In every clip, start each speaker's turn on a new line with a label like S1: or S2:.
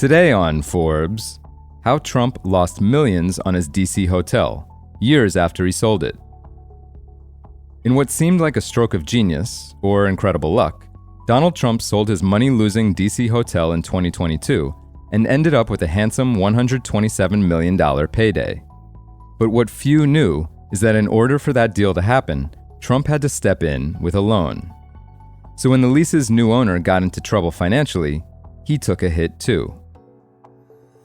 S1: Today on Forbes, how Trump lost millions on his DC hotel, years after he sold it. In what seemed like a stroke of genius, or incredible luck, Donald Trump sold his money-losing DC hotel in 2022 and ended up with a handsome $127 million payday. But what few knew is that in order for that deal to happen, Trump had to step in with a loan. So when the lease's new owner got into trouble financially, he took a hit too.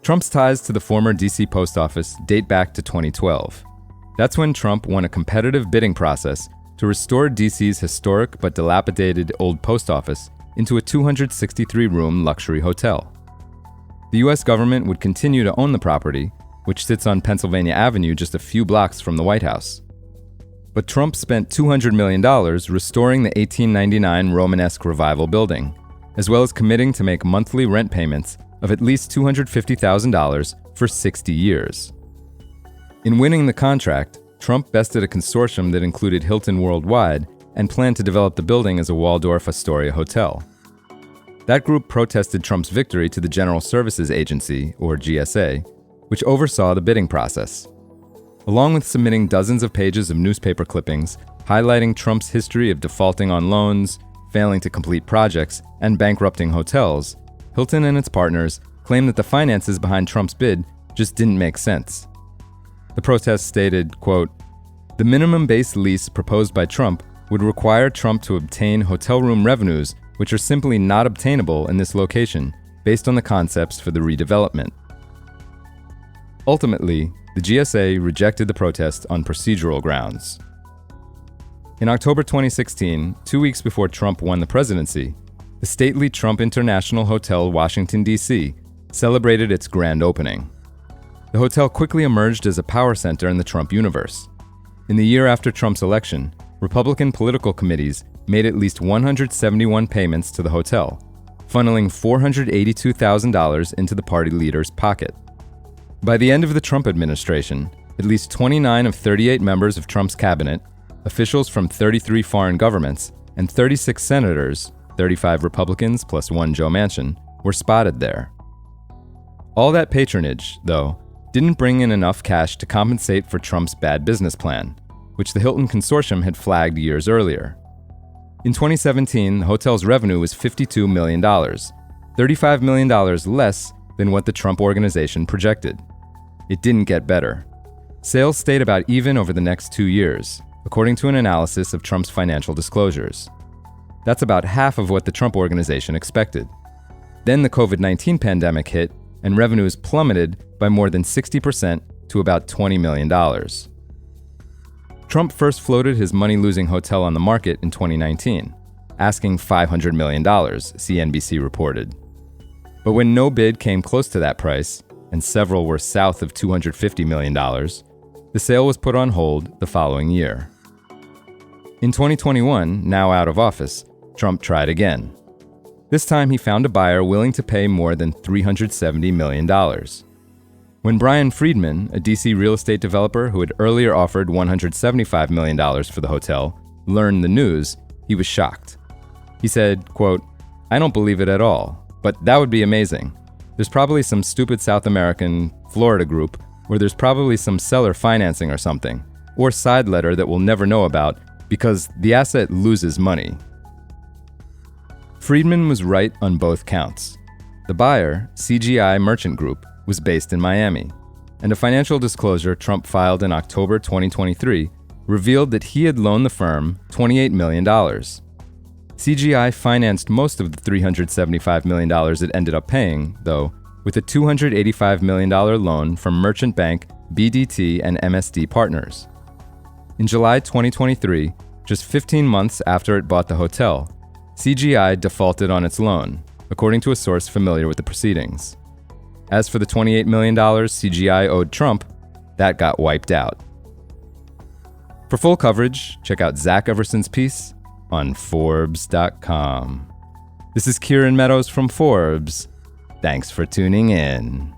S1: Trump's ties to the former DC post office date back to 2012. That's when Trump won a competitive bidding process to restore DC's historic but dilapidated old post office into a 263-room luxury hotel. The US government would continue to own the property, which sits on Pennsylvania Avenue just a few blocks from the White House. But Trump spent $200 million restoring the 1899 Romanesque Revival building, as well as committing to make monthly rent payments of at least $250,000 for 60 years. In winning the contract, Trump bested a consortium that included Hilton Worldwide and planned to develop the building as a Waldorf Astoria hotel. That group protested Trump's victory to the General Services Agency, or GSA, which oversaw the bidding process. Along with submitting dozens of pages of newspaper clippings highlighting Trump's history of defaulting on loans, failing to complete projects, and bankrupting hotels, Hilton and its partners claimed that the finances behind Trump's bid just didn't make sense. The protest stated, quote, "The minimum base lease proposed by Trump would require Trump to obtain hotel room revenues which are simply not obtainable in this location based on the concepts for the redevelopment." Ultimately, the GSA rejected the protest on procedural grounds. In October 2016, 2 weeks before Trump won the presidency, the stately Trump International Hotel, Washington, D.C., celebrated its grand opening. The hotel quickly emerged as a power center in the Trump universe. In the year after Trump's election, Republican political committees made at least 171 payments to the hotel, funneling $482,000 into the party leader's pocket. By the end of the Trump administration, at least 29 of 38 members of Trump's cabinet, officials from 33 foreign governments, and 36 senators, 35 Republicans plus one Joe Manchin, were spotted there. All that patronage, though, didn't bring in enough cash to compensate for Trump's bad business plan, which the Hilton Consortium had flagged years earlier. In 2017, the hotel's revenue was $52 million, $35 million less than what the Trump Organization projected. It didn't get better. Sales stayed about even over the next 2 years, according to an analysis of Trump's financial disclosures. That's about half of what the Trump Organization expected. Then the COVID-19 pandemic hit, and revenues plummeted by more than 60% to about $20 million. Trump first floated his money-losing hotel on the market in 2019, asking $500 million, CNBC reported. But when no bid came close to that price, and several were south of $250 million, the sale was put on hold the following year. In 2021, now out of office, Trump tried again. This time he found a buyer willing to pay more than $370 million. When Brian Friedman, a DC real estate developer who had earlier offered $175 million for the hotel, learned the news, he was shocked. He said, quote, "I don't believe it at all, but that would be amazing. There's probably some stupid South American, Florida group where there's probably some seller financing or something, or side letter that we'll never know about because the asset loses money." Friedman was right on both counts. The buyer, CGI Merchant Group, was based in Miami, and a financial disclosure Trump filed in October 2023 revealed that he had loaned the firm $28 million. CGI financed most of the $375 million it ended up paying, though, with a $285 million loan from Merchant Bank, BDT, and MSD Partners. In July 2023, just 15 months after it bought the hotel, CGI defaulted on its loan, according to a source familiar with the proceedings. As for the $28 million CGI owed Trump, that got wiped out. For full coverage, check out Zach Everson's piece on Forbes.com. This is Kieran Meadows from Forbes. Thanks for tuning in.